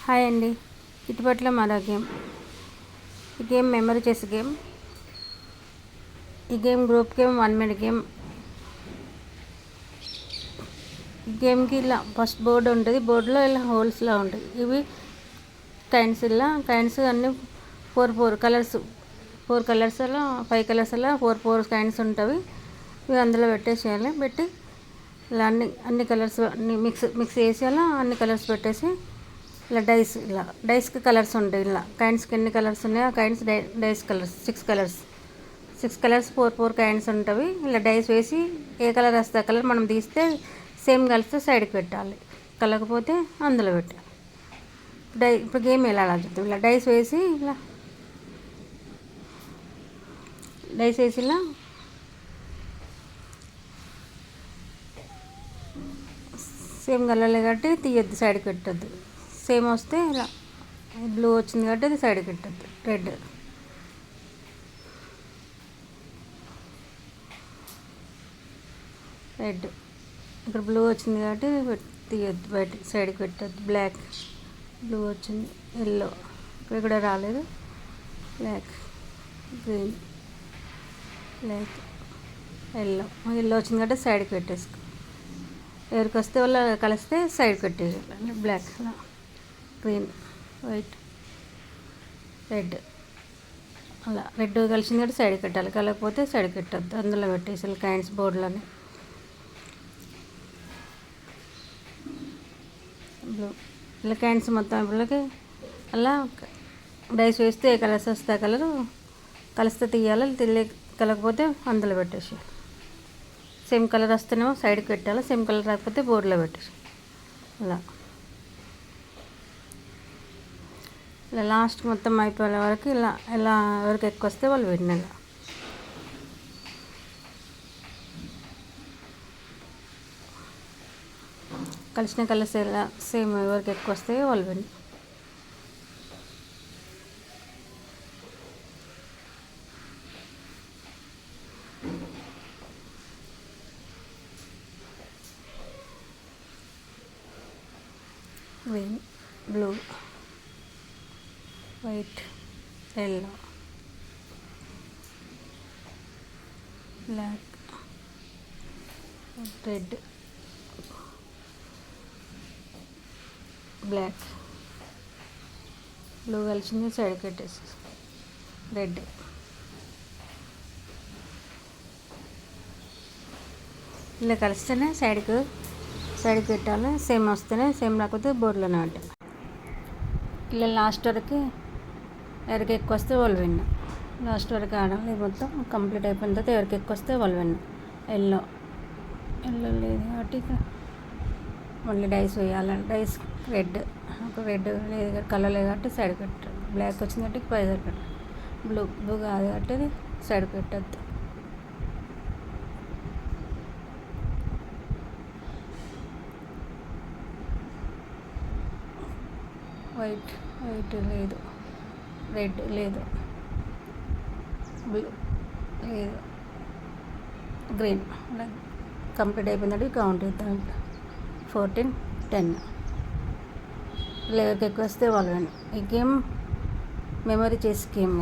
Hi అండి. ఇటుపట్ల మరో game. ఈ గేమ్ మెమరీ చేసే గేమ్. ఈ game group game, 1 minute game. ఈ గేమ్కి ఇలా ఫస్ట్ బోర్డు ఉంటుంది. బోర్డులో ఇలా హోల్స్లా ఉంటాయి. ఇవి కైండ్స్. కైండ్స్ అన్నీ 4 కలర్స్, 4 కలర్స్ అలా 5 కలర్స్ అలా 4 కైండ్స్ ఉంటాయి. ఇవి అందులో పెట్టేసేయాలి. పెట్టి ఇలా అన్ని కలర్స్ అన్ని మిక్స్ చేసి అలా అన్ని కలర్స్ పెట్టేసి ఇలా డైస్కి కలర్స్ ఉంటాయి. ఇలా కైండ్స్కి ఎన్ని కలర్స్ ఉన్నాయో ఆ kinds dice colours 6 colours 4 kinds ఉంటాయి. ఇలా డైస్ వేసి ఏ కలర్ వస్తే ఆ కలర్ మనం తీస్తే సేమ్ కలిస్తే సైడ్కి పెట్టాలి. కలగకపోతే అందులో పెట్టాలి. ఇప్పుడు గేమ్ ఎలా ఆడుతుంది. ఇలా డైస్ వేసి ఇలా సేమ్ కలర్లే కాబట్టి తీయద్దు, సైడ్కి పెట్టద్దు. సేమ్ వస్తే ఇలా బ్లూ వచ్చింది కాబట్టి అది సైడ్కి పెట్టద్దు. రెడ్ ఇక్కడ బ్లూ వచ్చింది కాబట్టి తీయద్దు, బయట సైడ్కి పెట్టద్దు. బ్లూ వచ్చింది. ఎల్లో ఇక్కడ కూడా రాలేదు. గ్రీన్, ఎల్లో వచ్చింది కాబట్టి సైడ్కి పెట్టేసుకో. ఎవరికి వస్తే వాళ్ళు కలిస్తే సైడ్కి పెట్టేయాలి. బ్లాక్, గ్రీన్, వైట్, రెడ్ అలా రెడ్ కలిసింది కాబట్టి సైడ్కి పెట్టాలి. కలగకపోతే సైడ్కి పెట్టద్దు, అందులో పెట్టేసాలి. కైండ్స్ బోర్డులోనే బ్లూ ఇలా కైండ్స్ మొత్తం ఇప్పుడుకి అలా డైస్ వేస్తే ఏ కలర్స్ వస్తే ఆ కలరు కలిస్తే తీయాలి. కలగకపోతే అందులో పెట్టేసేయాలి. సేమ్ కలర్ వస్తేనేమో సైడ్కి పెట్టాలి. సేమ్ కలర్ రాకపోతే బోర్డులో పెట్టేసి ఇలా లాస్ట్ మొత్తం అయిపోయే వరకు ఇలా ఎవరికి ఎక్కువ వస్తే వాళ్ళు విన్. కలిసిన కలర్స్ ఎలా సేమ్ ఎవరికి ఎక్కువ వస్తే వాళ్ళు win. Green, blue, white, yellow, black, red, black, blue కలిసింది సైడ్కి పెట్టేసి రెడ్. ఇలా కలిస్తేనే సైడ్కి పెట్టాలి. సేమ్ వస్తేనే, సేమ్ రాకపోతే బోర్డులోనే పెట్టాలి. ఇలా లాస్ట్ వరకు ఎవరికి ఎక్కువ వస్తే వాళ్ళు విన్. లాస్ట్ వరకు ఆడాలి. మొత్తం కంప్లీట్ అయిపోయిన తర్వాత ఎవరికి ఎక్కువ వస్తే వాళ్ళు విన్. ఎల్లో లేదు కాబట్టి మళ్ళీ డైస్ వేయాలి. డైస్ రెడ్ లేదు, కలర్ లేదు కాబట్టి సైడ్ పెట్టాలి. బ్లాక్ వచ్చింది కాబట్టి పై పెట్టాలి. బ్లూ కాదు కాబట్టి అది సైడ్ పెట్టద్దు. వైట్ లేదు, రెడ్ లేదు, బ్లూ లేదు, గ్రీన్ కంప్లీట్ అయిపోయిందంటే కౌంట్ అవుతాం. 14, 10 ఎవరికి ఎక్కువ వస్తే వాళ్ళు. ఈ గేమ్ మెమరీ చేసే గేమ్.